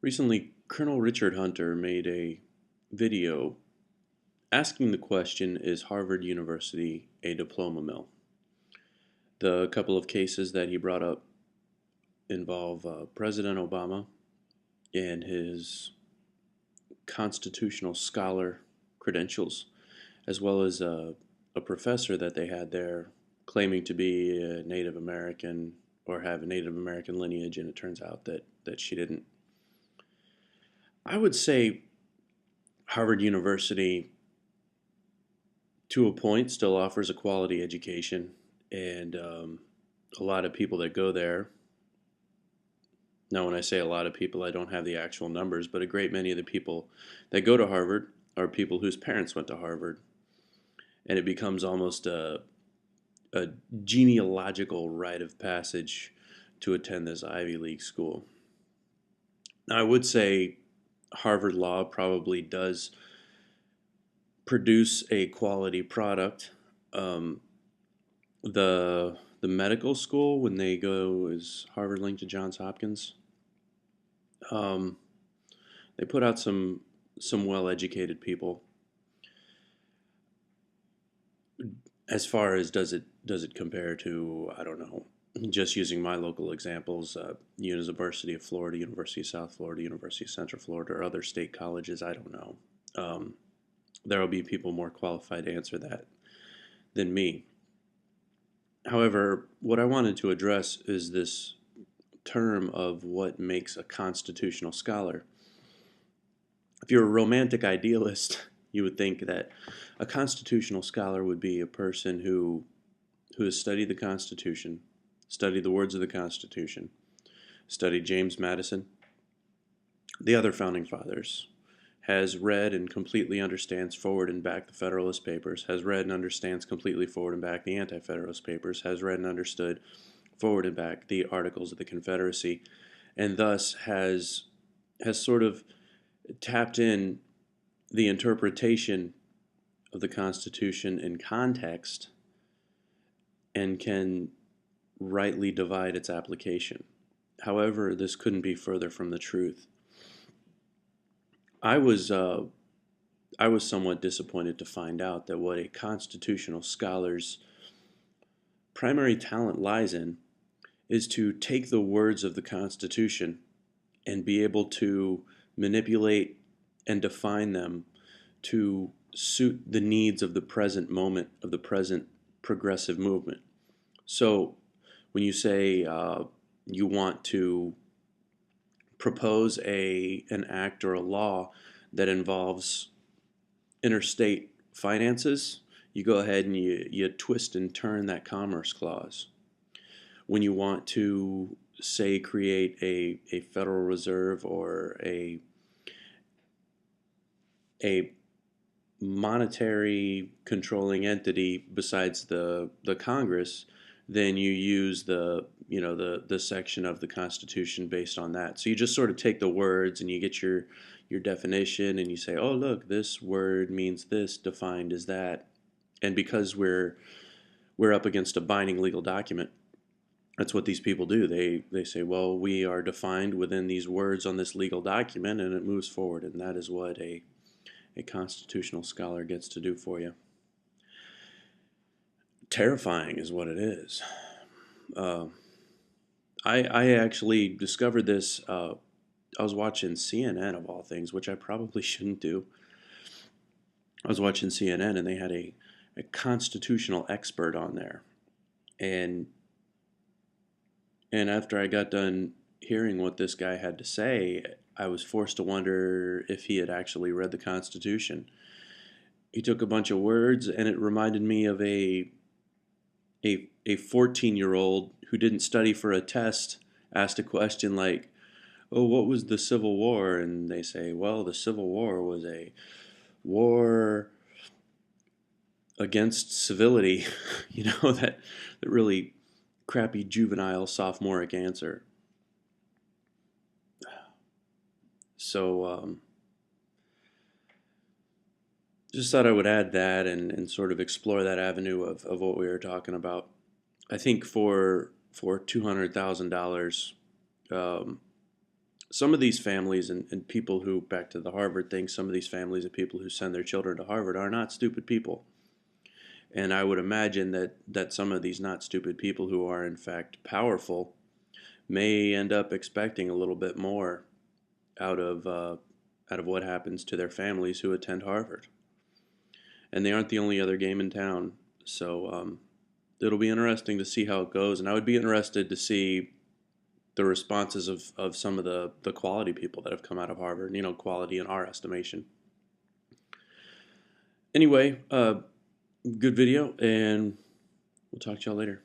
Recently, Colonel Richard Hunter made a video asking the question, is Harvard University a diploma mill? The couple of cases that he brought up involve President Obama and his constitutional scholar credentials, as well as a professor that they had there claiming to be a Native American or have a Native American lineage, and it turns out that she didn't. I would say Harvard University, to a point, still offers a quality education, and a lot of people that go there. Now, when I say a lot of people, I don't have the actual numbers, but a great many of the people that go to Harvard are people whose parents went to Harvard, and it becomes almost a genealogical rite of passage to attend this Ivy League school. Now, I would say Harvard Law probably does produce a quality product. Um, the medical school, when they go, is Harvard linked to Johns Hopkins. Um, they put out some well educated people. As far as does it compare to, I don't know, just using my local examples, University of Florida, University of South Florida, University of Central Florida, or other state colleges, I don't know. Um, there will be people more qualified to answer that than me. However, what I wanted to address is this term of what makes a constitutional scholar. If you're a romantic idealist, you would think that a constitutional scholar would be a person who has studied the Constitution, studied the words of the Constitution, studied James Madison, the other founding fathers, has read and completely understands forward and back the Federalist Papers, has read and understands completely forward and back the Anti-Federalist Papers, has read and understood forward and back the Articles of the Confederacy, and thus has sort of tapped in the interpretation of the Constitution in context and can rightly divide its application. However, this couldn't be further from the truth. I was uh, I was somewhat disappointed to find out that what a constitutional scholar's primary talent lies in is to take the words of the Constitution and be able to manipulate and define them to suit the needs of the present moment, of the present progressive movement. So when you say you want to propose an act or a law that involves interstate finances, you go ahead and you twist and turn that commerce clause. When you want to, say, create a Federal Reserve or a monetary controlling entity besides the Congress, then you use the section of the Constitution based on that. So you just sort of take the words and you get your definition and you say, oh look, this word means this, defined as that. And because we're up against a binding legal document, that's what these people do. They say, well, we are defined within these words on this legal document, and it moves forward. And that is what a constitutional scholar gets to do for you. Terrifying is what it is. Uh, I actually discovered this. I was watching CNN of all things, which I probably shouldn't do. I was watching CNN and they had a constitutional expert on there. And and after I got done hearing what this guy had to say, I was forced to wonder if he had actually read the Constitution. He took a bunch of words and it reminded me of a 14-year-old who didn't study for a test asked a question like, oh, what was the Civil War? And they say, well, the Civil War was a war against civility, that really crappy juvenile sophomoric answer. So just thought I would add that and sort of explore that avenue of what we were talking about. I think for $200,000, um, some of these families and people who, back to the Harvard thing, some of these families of people who send their children to Harvard are not stupid people. And I would imagine that some of these not stupid people who are in fact powerful may end up expecting a little bit more out of what happens to their families who attend Harvard. And they aren't the only other game in town. So it'll be interesting to see how it goes. And I would be interested to see the responses of some of the quality people that have come out of Harvard, quality in our estimation. Anyway, good video, and we'll talk to y'all later.